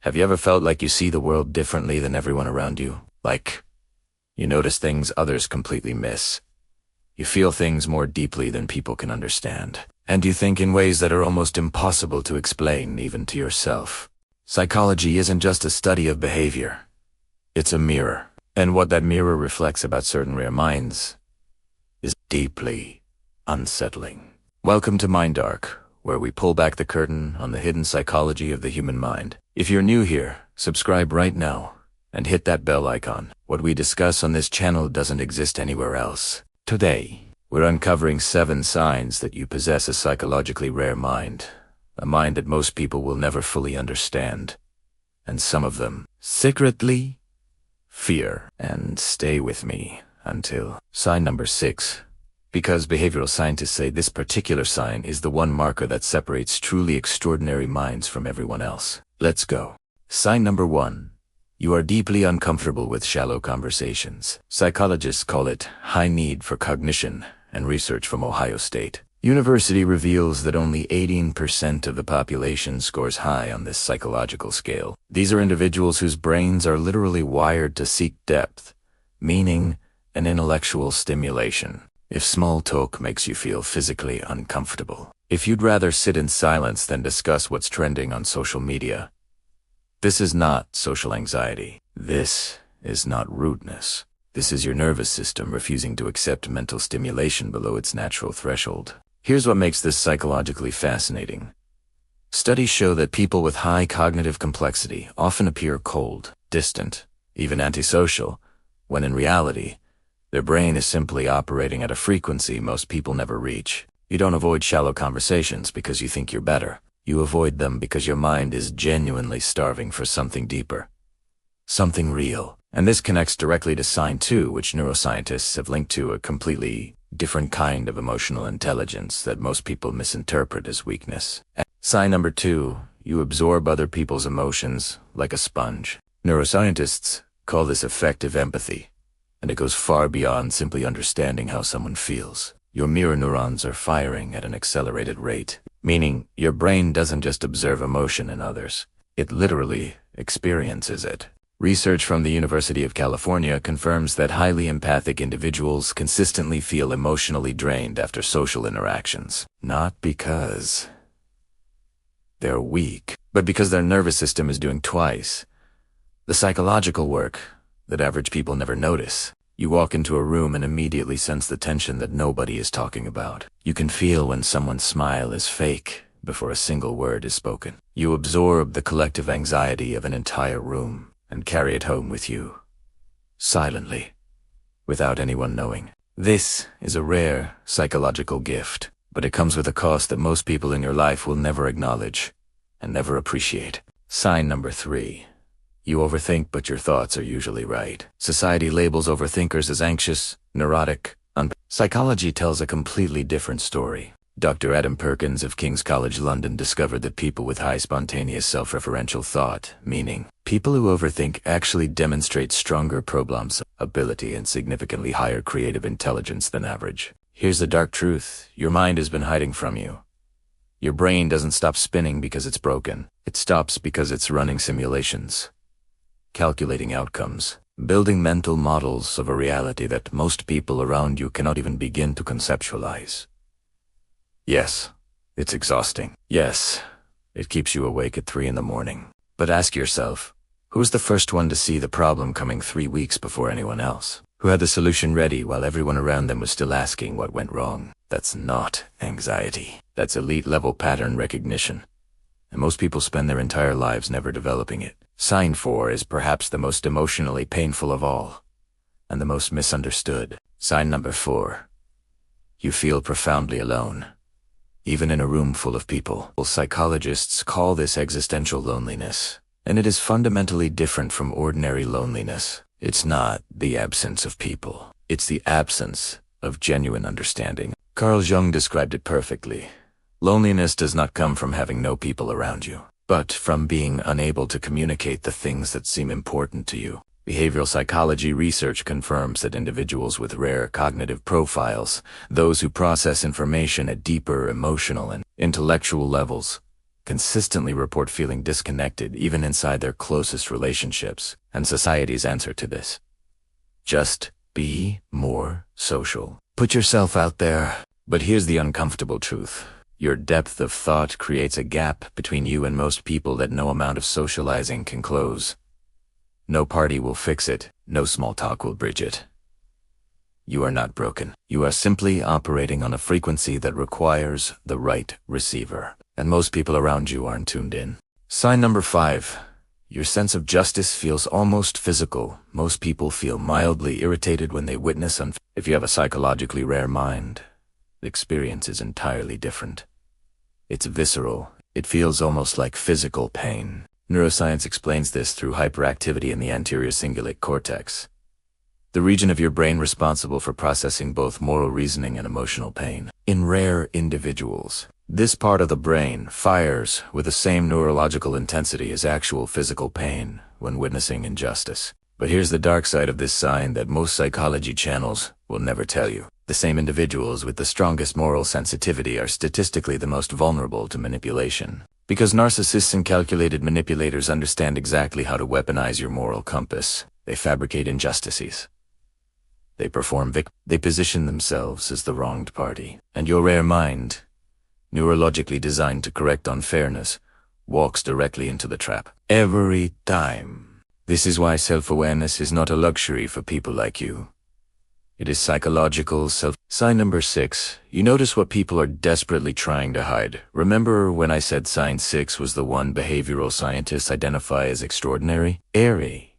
Have you ever felt like you see the world differently than everyone around you? Like, you notice things others completely miss. You feel things more deeply than people can understand. And you think in ways that are almost impossible to explain, even to yourself. Psychology isn't just a study of behavior. It's a mirror. And what that mirror reflects about certain rare minds is deeply unsettling. Welcome to Mind Dark, where we pull back the curtain on the hidden psychology of the human mind. If you're new here, subscribe right now and hit that bell icon. What we discuss on this channel doesn't exist anywhere else. Today, we're uncovering 7 signs that you possess a psychologically rare mind, a mind that most people will never fully understand, and some of them secretly fear. And stay with me until sign number 6. Because behavioral scientists say this particular sign is the one marker that separates truly extraordinary minds from everyone else. Let's go. Sign number 1. You are deeply uncomfortable with shallow conversations. Psychologists call it high need for cognition, and research from Ohio State University reveals that only 18% of the population scores high on this psychological scale. These are individuals whose brains are literally wired to seek depth, meaning, and intellectual stimulation. If small talk makes you feel physically uncomfortable, if you'd rather sit in silence than discuss what's trending on social media, this is not social anxiety. This is not rudeness. This is your nervous system refusing to accept mental stimulation below its natural threshold. Here's what makes this psychologically fascinating. Studies show that people with high cognitive complexity often appear cold, distant, even antisocial, when in reality, their brain is simply operating at a frequency most people never reach. You don't avoid shallow conversations because you think you're better. You avoid them because your mind is genuinely starving for something deeper, something real. And this connects directly to sign 2, which neuroscientists have linked to a completely different kind of emotional intelligence that most people misinterpret as weakness. Sign number 2, you absorb other people's emotions like a sponge. Neuroscientists call this affective empathy, and it goes far beyond simply understanding how someone feels. Your mirror neurons are firing at an accelerated rate, meaning your brain doesn't just observe emotion in others, it literally experiences it. Research from the University of California confirms that highly empathic individuals consistently feel emotionally drained after social interactions, not because they're weak, but because their nervous system is doing twice the psychological work that average people never notice. You walk into a room and immediately sense the tension that nobody is talking about. You can feel when someone's smile is fake before a single word is spoken. You absorb the collective anxiety of an entire room and carry it home with you, silently, without anyone knowing. This is a rare psychological gift, but it comes with a cost that most people in your life will never acknowledge and never appreciate. Sign number 3. You overthink, but your thoughts are usually right. Society labels overthinkers as anxious, neurotic, Psychology tells a completely different story. Dr. Adam Perkins of King's College London discovered that people with high spontaneous self-referential thought, meaning people who overthink, actually demonstrate stronger problem ability and significantly higher creative intelligence than average. Here's the dark truth your mind has been hiding from you. Your brain doesn't stop spinning because it's broken. It stops because it's running simulations, calculating outcomes, building mental models of a reality that most people around you cannot even begin to conceptualize. Yes, it's exhausting. Yes, it keeps you awake at 3 in the morning. But ask yourself, who's the first one to see the problem coming 3 weeks before anyone else? Who had the solution ready while everyone around them was still asking what went wrong? That's not anxiety. That's elite-level pattern recognition. And most people spend their entire lives never developing it. Sign 4 is perhaps the most emotionally painful of all, and the most misunderstood. Sign number 4. You feel profoundly alone, even in a room full of people. Psychologists call this existential loneliness, and it is fundamentally different from ordinary loneliness. It's not the absence of people. It's the absence of genuine understanding. Carl Jung described it perfectly. Loneliness does not come from having no people around you, but from being unable to communicate the things that seem important to you. Behavioral psychology research confirms that individuals with rare cognitive profiles, those who process information at deeper emotional and intellectual levels, consistently report feeling disconnected even inside their closest relationships. And society's answer to this: just be more social. Put yourself out there. But here's the uncomfortable truth. Your depth of thought creates a gap between you and most people that no amount of socializing can close. No party will fix it. No small talk will bridge it. You are not broken. You are simply operating on a frequency that requires the right receiver. And most people around you aren't tuned in. Sign number 5. Your sense of justice feels almost physical. Most people feel mildly irritated when they witness If you have a psychologically rare mind, the experience is entirely different. It's visceral. It feels almost like physical pain. Neuroscience explains this through hyperactivity in the anterior cingulate cortex, the region of your brain responsible for processing both moral reasoning and emotional pain. In rare individuals, this part of the brain fires with the same neurological intensity as actual physical pain when witnessing injustice. But here's the dark side of this sign that most psychology channels will never tell you. The same individuals with the strongest moral sensitivity are statistically the most vulnerable to manipulation. Because narcissists and calculated manipulators understand exactly how to weaponize your moral compass, they fabricate injustices. They perform They position themselves as the wronged party. And your rare mind, neurologically designed to correct unfairness, walks directly into the trap. Every time. This is why self-awareness is not a luxury for people like you. It is psychological Sign number 6. You notice what people are desperately trying to hide. Remember when I said sign 6 was the one behavioral scientists identify as extraordinary? Airy.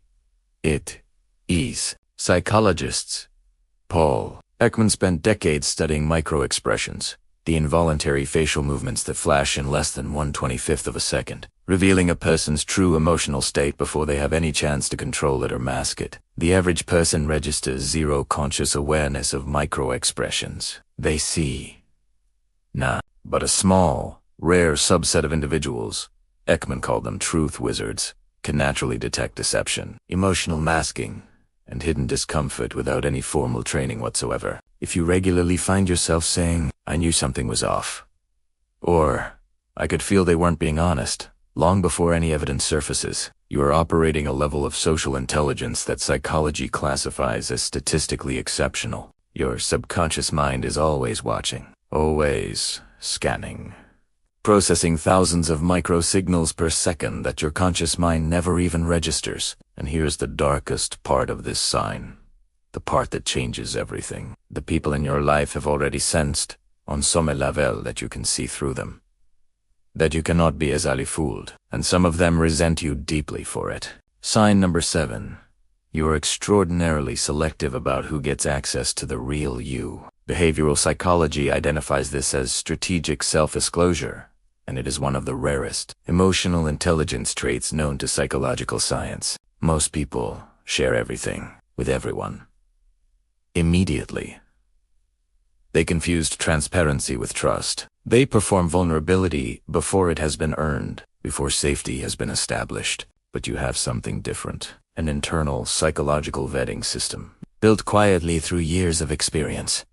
It is. Psychologists Paul Ekman spent decades studying microexpressions, the involuntary facial movements that flash in less than 1/25th of a second, revealing a person's true emotional state before they have any chance to control it or mask it. The average person registers zero conscious awareness of microexpressions. They see but a small, rare subset of individuals, Ekman called them truth wizards, can naturally detect deception, emotional masking, and hidden discomfort without any formal training whatsoever. If you regularly find yourself saying, "I knew something was off," or "I could feel they weren't being honest," long before any evidence surfaces, you are operating a level of social intelligence that psychology classifies as statistically exceptional. Your subconscious mind is always watching, always scanning, processing thousands of micro-signals per second that your conscious mind never even registers. And here's the darkest part of this sign, the part that changes everything. The people in your life have already sensed, on some level, that you can see through them, that you cannot be easily fooled, and some of them resent you deeply for it. Sign number 7. You are extraordinarily selective about who gets access to the real you. Behavioral psychology identifies this as strategic self-disclosure, and it is one of the rarest emotional intelligence traits known to psychological science. Most people share everything with everyone immediately. They confused transparency with trust. They perform vulnerability before it has been earned, before safety has been established. But you have something different, an internal psychological vetting system, built quietly through years of experience,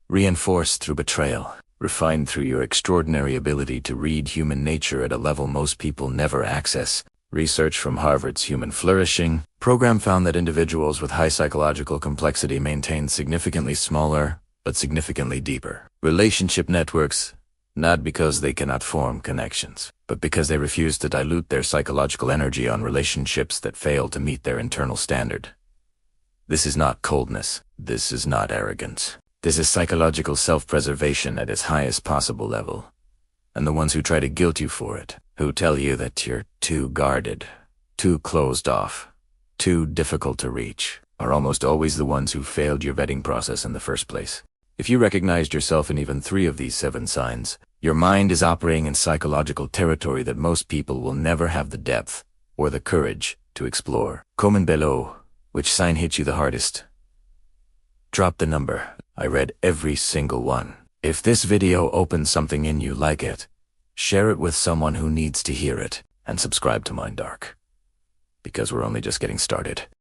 reinforced through betrayal, refined through your extraordinary ability to read human nature at a level most people never access. Research from Harvard's Human Flourishing program found that individuals with high psychological complexity maintain significantly smaller, but significantly deeper relationship networks, not because they cannot form connections, but because they refuse to dilute their psychological energy on relationships that fail to meet their internal standard. This is not coldness. This is not arrogance. This is psychological self-preservation at its highest possible level. And the ones who try to guilt you for it, who tell you that you're too guarded, too closed off, too difficult to reach, are almost always the ones who failed your vetting process in the first place. If you recognized yourself in even 3 of these 7 signs, your mind is operating in psychological territory that most people will never have the depth or the courage to explore. Comment below which sign hit you the hardest. Drop the number. I read every single one. If this video opens something in you like it, share it with someone who needs to hear it, and subscribe to Mind Dark, because we're only just getting started.